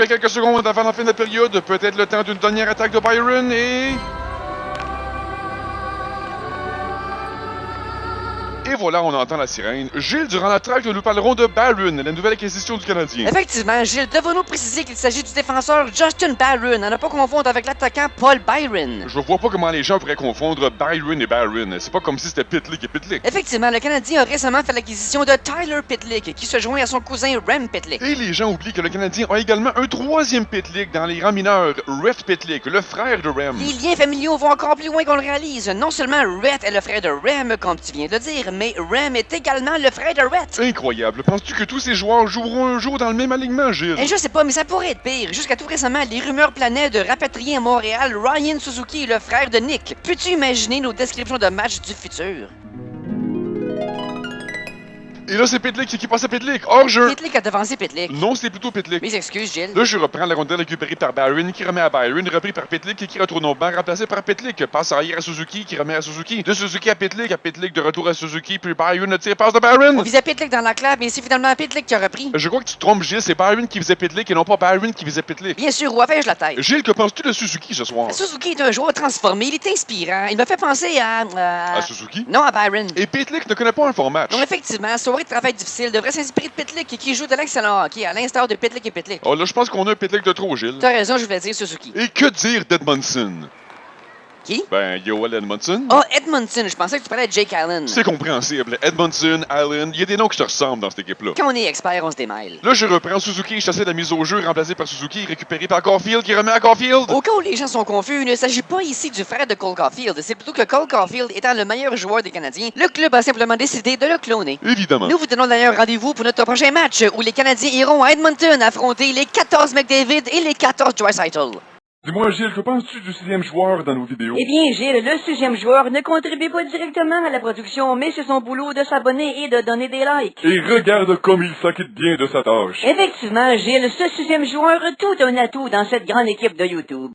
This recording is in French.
qu'il y a quelques secondes avant la fin de la période, peut-être le temps d'une dernière attaque de Byron et... Et voilà, on entend la sirène. Gilles, durant la traque, nous parlerons de Byron, la nouvelle acquisition du Canadien. Effectivement, Gilles, devons-nous préciser qu'il s'agit du défenseur Justin Barron, à ne pas confondre avec l'attaquant Paul Byron. Je vois pas comment les gens pourraient confondre Byron et Byron. C'est pas comme si c'était Pitlick et Pitlick. Effectivement, le Canadien a récemment fait l'acquisition de Tyler Pitlick, qui se joint à son cousin Rem Pitlick. Et les gens oublient que le Canadien a également un troisième Pitlick dans les rangs mineurs, Rhett Pitlick, le frère de Rem. Les liens familiaux vont encore plus loin qu'on le réalise. Non seulement Rhett est le frère de Rem, comme tu viens de le dire, mais Rem est également le frère de Rhett. Incroyable. Penses-tu que tous ces joueurs joueront un jour dans le même alignement, Gilles? Et je sais pas, mais ça pourrait être pire. Jusqu'à tout récemment, les rumeurs planaient de rapatrier à Montréal Ryan Suzuki, le frère de Nick. Peux-tu imaginer nos descriptions de matchs du futur? Et là, c'est Pitlick qui passe à Pitlick. Hors-jeu. Pitlick a devancé Pitlick. Non, c'est plutôt Pitlick. Mes excuses, Gilles. Là, je reprends la rondelle récupérée par Byron, qui remet à Byron, repris par Pitlick, qui retourne au banc, remplacé par Pitlick. Passe arrière à Suzuki, qui remet à Suzuki. De Suzuki à Pitlick de retour à Suzuki, puis Byron le tire, passe de Byron. On visait Pitlick dans la clave, mais c'est finalement Pitlick qui a repris. Je crois que tu te trompes, Gilles, c'est Byron qui faisait Pitlick et non pas Byron qui faisait Pitlick. Bien sûr, où affaire-je la tête? Gilles, que penses-tu de Suzuki ce soir? Suzuki est un joueur transformé, il est inspirant. Il me fait penser à... À Suzuki? Non, à Byron. Et Pitlick ne connaît pas un fort match. Non, effectivement, soirée de travail difficile devrait s'inspirer de Pitlick qui joue de l'excellent hockey, à l'instar de Pitlick et Pitlick. Oh là, je pense qu'on a un Pitlick de trop, Gilles. T'as raison, je voulais dire Suzuki. Et que dire d'Edmondson? Qui? Ben, Yoel Edmondson. Oh, Edmondson, je pensais que tu parlais de Jake Allen. C'est compréhensible. Edmondson, Allen, il y a des noms qui se ressemblent dans cette équipe-là. Quand on est expert, on se démêle. Là, je reprends Suzuki, chassé de la mise au jeu, remplacé par Suzuki, récupéré par Caulfield, qui remet à Caulfield. Au cas où les gens sont confus, il ne s'agit pas ici du frère de Cole Caulfield. C'est plutôt que Cole Caulfield étant le meilleur joueur des Canadiens, le club a simplement décidé de le cloner. Évidemment. Nous vous donnons d'ailleurs rendez-vous pour notre prochain match, où les Canadiens iront à Edmonton affronter les 14 McDavid et les 14 Draisaitl. Dis-moi, Gilles, que penses-tu du 6e joueur dans nos vidéos? Eh bien, Gilles, le 6e joueur ne contribue pas directement à la production, mais c'est son boulot de s'abonner et de donner des likes. Et regarde comme il s'acquitte bien de sa tâche. Effectivement, Gilles, ce 6e joueur a tout un atout dans cette grande équipe de YouTube.